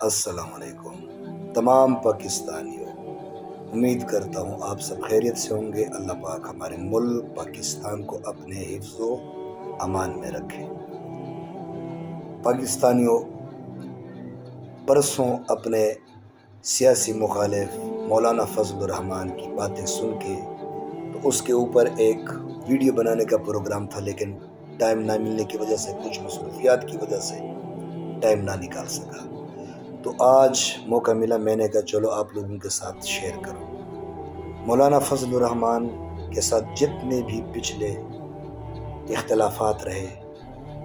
السلام علیکم تمام پاکستانیوں، امید کرتا ہوں آپ سب خیریت سے ہوں گے۔ اللہ پاک ہمارے ملک پاکستان کو اپنے حفظ و امان میں رکھے۔ پاکستانیوں، پرسوں اپنے سیاسی مخالف مولانا فضل الرحمان کی باتیں سن کے تو اس کے اوپر ایک ویڈیو بنانے کا پروگرام تھا، لیکن ٹائم نہ ملنے کی وجہ سے، کچھ مصروفیات کی وجہ سے ٹائم نہ نکال سکا۔ تو آج موقع ملا، میں نے کہا چلو آپ لوگوں کے ساتھ شیئر کروں۔ مولانا فضل الرحمان کے ساتھ جتنے بھی پچھلے اختلافات رہے،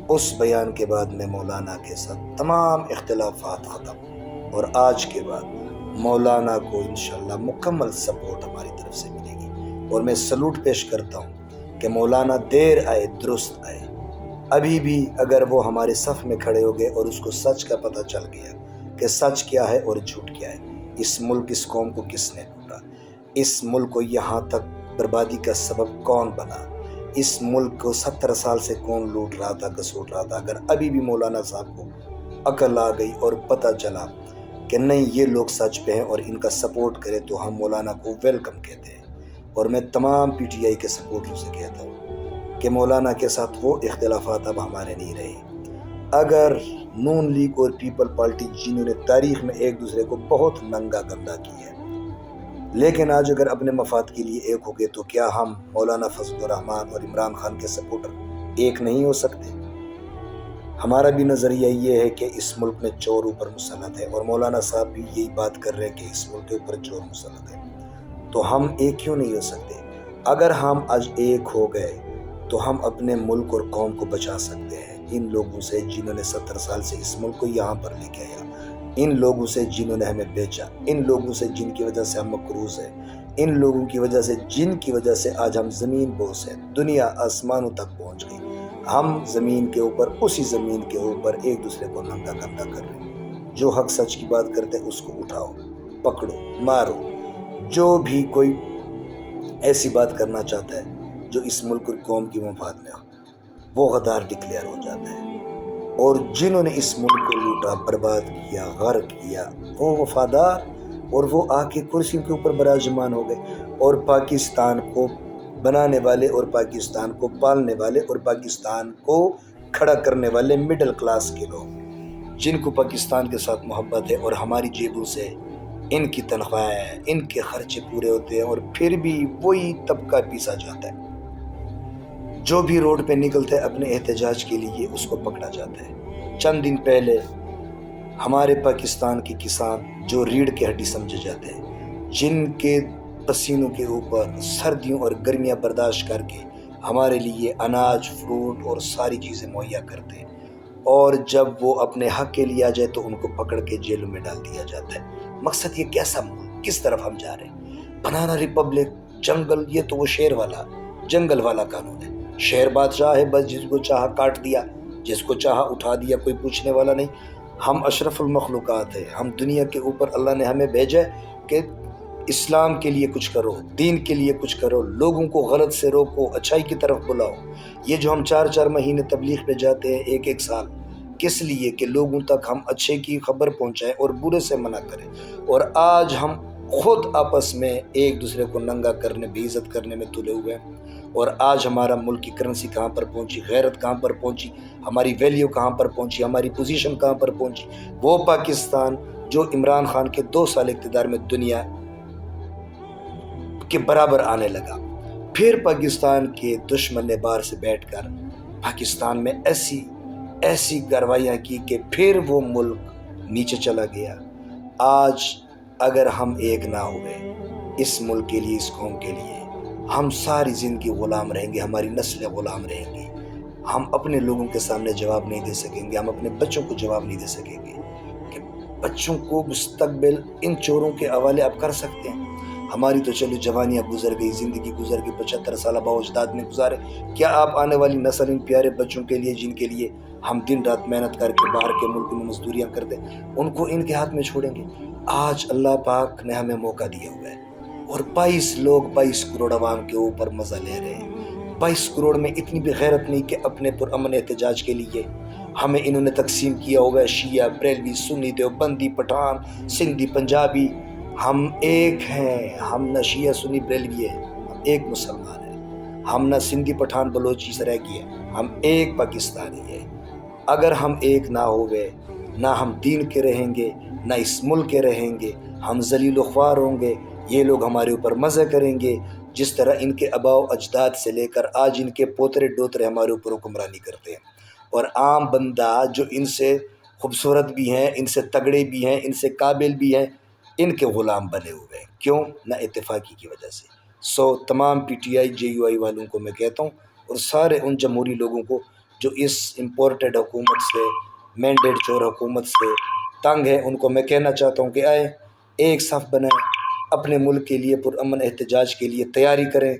اس بیان کے بعد میں مولانا کے ساتھ تمام اختلافات ختم، اور آج کے بعد مولانا کو انشاءاللہ مکمل سپورٹ ہماری طرف سے ملے گی۔ اور میں سلوٹ پیش کرتا ہوں کہ مولانا دیر آئے درست آئے۔ ابھی بھی اگر وہ ہمارے صف میں کھڑے ہو گئے اور اس کو سچ کا پتہ چل گیا کہ سچ کیا ہے اور جھوٹ کیا ہے، اس ملک اس قوم کو کس نے لوٹا، اس ملک کو یہاں تک بربادی کا سبب کون بنا، اس ملک کو 70 سال سے کون لوٹ رہا تھا، گسوٹ رہا تھا، اگر ابھی بھی مولانا صاحب کو عقل آ گئی اور پتہ چلا کہ نہیں یہ لوگ سچ پہ ہیں اور ان کا سپورٹ کرے، تو ہم مولانا کو ویلکم کہتے ہیں۔ اور میں تمام پی ٹی آئی کے سپورٹر سے کہتا ہوں کہ مولانا کے ساتھ وہ اختلافات اب ہمارے نہیں رہے۔ اگر نون لیگ اور پیپل پارٹی جنہوں نے تاریخ میں ایک دوسرے کو بہت ننگا گندا کی ہے، لیکن آج اگر اپنے مفاد کے لیے ایک ہو گئے، تو کیا ہم مولانا فضل الرحمان اور عمران خان کے سپورٹر ایک نہیں ہو سکتے؟ ہمارا بھی نظریہ یہ ہے کہ اس ملک میں چور اوپر مسلط ہے، اور مولانا صاحب بھی یہی بات کر رہے ہیں کہ اس ملک کے اوپر چور مسلط ہے، تو ہم ایک کیوں نہیں ہو سکتے؟ اگر ہم آج ایک ہو گئے تو ہم اپنے ملک اور قوم کو بچا سکتے ہیں۔ ان لوگوں سے جنہوں نے 70 سال سے اس ملک کو یہاں پر لے کے آیا، ان لوگوں سے جنہوں نے ہمیں بیچا، ان لوگوں سے جن کی وجہ سے ہم مقروض ہیں، ان لوگوں کی وجہ سے جن کی وجہ سے آج ہم زمین بوس ہیں، دنیا آسمانوں تک پہنچ گئی، ہم زمین کے اوپر، اسی زمین کے اوپر ایک دوسرے کو ننگا گندا کر رہے ہیں۔ جو حق سچ کی بات کرتے اس کو اٹھاؤ، پکڑو، مارو۔ جو بھی کوئی ایسی بات کرنا چاہتا ہے جو اس ملک اور قوم کی مفاد میں ہو، وہ غدار ڈکلیئر ہو جاتا ہے۔ اور جنہوں نے اس ملک کو لوٹا، برباد کیا، غرق کیا، وہ وفادار اور وہ آ کے کرسیوں کے اوپر براجمان ہو گئے، اور پاکستان کو بنانے والے اور پاکستان کو پالنے والے اور پاکستان کو کھڑا کرنے والے مڈل کلاس کے لوگ، جن کو پاکستان کے ساتھ محبت ہے، اور ہماری جیبوں سے ان کی تنخواہیں، ان کے خرچے پورے ہوتے ہیں، اور پھر بھی وہی طبقہ پیسا جاتا ہے۔ جو بھی روڈ پہ نکلتا ہے اپنے احتجاج کے لیے، اس کو پکڑا جاتا ہے۔ چند دن پہلے ہمارے پاکستان کے کسان جو ریڑھ کی ہڈی سمجھے جاتے ہیں، جن کے پسینوں کے اوپر سردیوں اور گرمیاں برداشت کر کے ہمارے لیے اناج، فروٹ اور ساری چیزیں مہیا کرتے ہیں، اور جب وہ اپنے حق کے لیے آ جائے تو ان کو پکڑ کے جیلوں میں ڈال دیا جاتا ہے۔ مقصد یہ کیسا ملک، کس طرف ہم جا رہے ہیں؟ بنانا ریپبلک، جنگل، یہ تو وہ شیر والا، جنگل والا قانون ہے۔ شیر بادشاہ ہے، بس جس کو چاہا کاٹ دیا، جس کو چاہا اٹھا دیا، کوئی پوچھنے والا نہیں۔ ہم اشرف المخلوقات ہیں، ہم دنیا کے اوپر اللہ نے ہمیں بھیجا ہے کہ اسلام کے لیے کچھ کرو، دین کے لیے کچھ کرو، لوگوں کو غلط سے روکو، اچھائی کی طرف بلاؤ۔ یہ جو ہم 4 مہینے تبلیغ پہ جاتے ہیں، ایک سال، کس لیے؟ کہ لوگوں تک ہم اچھے کی خبر پہنچائیں اور برے سے منع کریں۔ اور آج ہم خود آپس میں ایک دوسرے کو ننگا کرنے، بے عزت کرنے میں تلے ہوئے ہیں، اور آج ہمارا ملک کی کرنسی کہاں پر پہنچی، غیرت کہاں پر پہنچی، ہماری ویلیو کہاں پر پہنچی، ہماری پوزیشن کہاں پر پہنچی۔ وہ پاکستان جو عمران خان کے 2 سال اقتدار میں دنیا کے برابر آنے لگا، پھر پاکستان کے دشمن نے باہر سے بیٹھ کر پاکستان میں ایسی کاروائیاں کی کہ پھر وہ ملک نیچے چلا گیا۔ آج اگر ہم ایک نہ ہوئے اس ملک کے لیے، اس قوم کے لیے، ہم ساری زندگی غلام رہیں گے، ہماری نسلیں غلام رہیں گی۔ ہم اپنے لوگوں کے سامنے جواب نہیں دے سکیں گے، ہم اپنے بچوں کو جواب نہیں دے سکیں گے کہ بچوں کو مستقبل ان چوروں کے حوالے اب کر سکتے ہیں۔ ہماری تو چلو جوانیاں گزر گئی، زندگی گزر گئی، 75 سال ابا اجداد نے گزارے، کیا آپ آنے والی نسل ان پیارے بچوں کے لیے، جن کے لیے ہم دن رات محنت کر کے باہر کے ملکوں میں مزدوریاں کرتے، ان کو ان کے ہاتھ میں چھوڑیں گے؟ آج اللہ پاک نے ہمیں موقع دیا ہوا ہے، اور 22 کروڑ عوام کے اوپر مزہ لے رہے ہیں۔ 22 کروڑ میں اتنی بھی غیرت نہیں کہ اپنے پرامن احتجاج کے لیے ہمیں انہوں نے تقسیم کیا ہوا ہے شیعہ، بریلوی، سنی، دیوبندی، پٹھان، سندھی، پنجابی۔ ہم ایک ہیں، ہم نہ شیعہ سنی بریلوی ہے، ہم ایک مسلمان ہیں۔ ہم نہ سندھی پٹھان بلوچی سرائکی ہے، ہم ایک پاکستانی ہے۔ اگر ہم ایک نہ ہوئے، نہ ہم دین کے رہیں گے، نہ اس ملک کے رہیں گے، ہم ذلیل و خوار ہوں گے۔ یہ لوگ ہمارے اوپر مزے کریں گے، جس طرح ان کے آباء و اجداد سے لے کر آج ان کے پوترے ڈوترے ہمارے اوپر حکمرانی کرتے ہیں۔ اور عام بندہ جو ان سے خوبصورت بھی ہیں، ان سے تگڑے بھی ہیں، ان سے قابل بھی ہیں، ان کے غلام بنے ہوئے ہیں۔ کیوں؟ نہ اتفاقی کی وجہ سے۔ تمام P T I J you آئی والوں کو میں کہتا ہوں، اور سارے ان جمہوری لوگوں کو جو اس امپورٹڈ حکومت سے، مینڈیٹ چور حکومت سے تنگ ہے، ان کو میں کہنا چاہتا ہوں کہ آئے ایک صف بنائیں، اپنے ملک کے لیے پرامن احتجاج کے لیے تیاری کریں،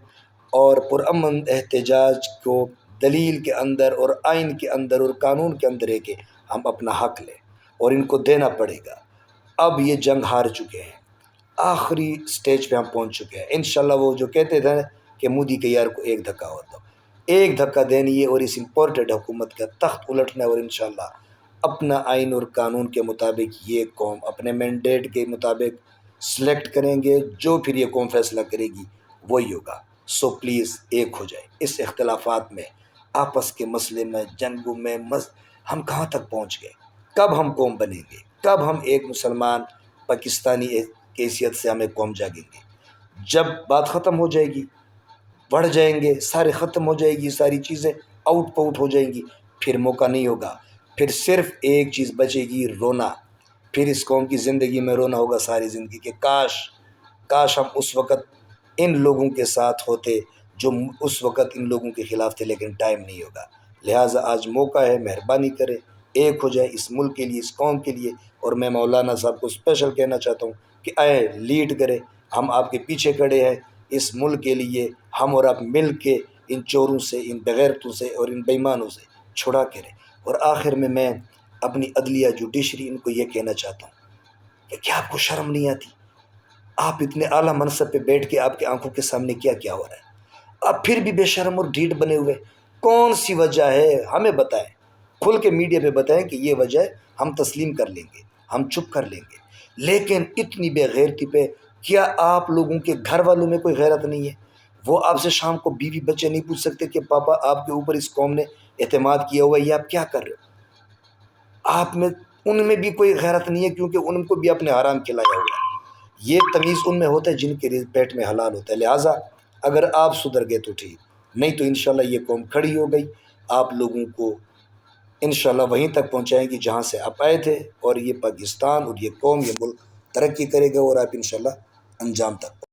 اور پرامن احتجاج کو دلیل کے اندر اور آئین کے اندر اور قانون کے اندر ہے کہ ہم اپنا حق لیں، اور ان کو دینا پڑے گا۔ اب یہ جنگ ہار چکے ہیں، آخری سٹیج پہ ہم پہنچ چکے ہیں۔ انشاءاللہ وہ جو کہتے تھے کہ مودی کے یار کو ایک دھکا ہوتا، ایک دھکا دینی ہے اور اس امپورٹڈ حکومت کا تخت الٹنا ہے، اور انشاءاللہ اپنا آئین اور قانون کے مطابق یہ قوم اپنے مینڈیٹ کے مطابق سلیکٹ کریں گے، جو پھر یہ قوم فیصلہ کرے گی وہی ہوگا۔ پلیز ایک ہو جائے۔ اس اختلافات میں، آپس کے مسئلے میں، جنگوں میں ہم کہاں تک پہنچ گئے؟ کب ہم قوم بنیں گے؟ کب ہم ایک مسلمان پاکستانی کی حیثیت سے ہمیں قوم جاگیں گے؟ جب بات ختم ہو جائے گی، بڑھ جائیں گے، سارے ختم ہو جائے گی، ساری چیزیں آؤٹ پاؤٹ ہو جائیں گی، پھر موقع نہیں ہوگا۔ پھر صرف ایک چیز بچے گی، رونا۔ پھر اس قوم کی زندگی میں رونا ہوگا ساری زندگی کہ کاش ہم اس وقت ان لوگوں کے ساتھ ہوتے جو اس وقت ان لوگوں کے خلاف تھے، لیکن ٹائم نہیں ہوگا۔ لہٰذا آج موقع ہے، مہربانی کرے ایک ہو جائے اس ملک کے لیے، اس قوم کے لیے۔ اور میں مولانا صاحب کو اسپیشل کہنا چاہتا ہوں کہ آئے لیڈ کرے، ہم آپ کے پیچھے کھڑے ہیں اس ملک کے لیے۔ ہم اور آپ مل کے ان چوروں سے، ان بغیرتوں سے اور ان بےایمانوں سے چھڑا کے رہیں۔ اور آخر میں اپنی عدلیہ جوڈیشری ان کو یہ کہنا چاہتا ہوں کہ کیا آپ کو شرم نہیں آتی؟ آپ اتنے اعلیٰ منصب پہ بیٹھ کے آپ کی آنکھوں کے سامنے کیا کیا ہو رہا ہے؟ آپ پھر بھی بے شرم اور ڈھیٹ بنے ہوئے، کون سی وجہ ہے؟ ہمیں بتائیں، کھل کے میڈیا پہ بتائیں کہ یہ وجہ ہے، ہم تسلیم کر لیں گے، ہم چپ کر لیں گے۔ لیکن اتنی بے غیرتی پہ کیا آپ لوگوں کے گھر والوں میں کوئی غیرت نہیں ہے؟ وہ آپ سے شام کو بیوی بچے نہیں پوچھ سکتے کہ پاپا آپ کے اوپر اس قوم نے اعتماد کیا ہوا ہے، یہ آپ کیا کر رہے ہو؟ آپ میں، ان میں بھی کوئی غیرت نہیں ہے، کیونکہ ان کو بھی اپنے حرام کھلایا ہوا ہے۔ یہ تمیز ان میں ہوتا ہے جن کے پیٹ میں حلال ہوتا ہے۔ لہٰذا اگر آپ سدھر گئے تو ٹھیک، نہیں تو انشاءاللہ یہ قوم کھڑی ہو گئی، آپ لوگوں کو انشاءاللہ وہیں تک پہنچائیں گی جہاں سے آپ آئے تھے، اور یہ پاکستان اور یہ قوم، یہ ملک ترقی کرے گا، اور آپ انشاءاللہ انجام تک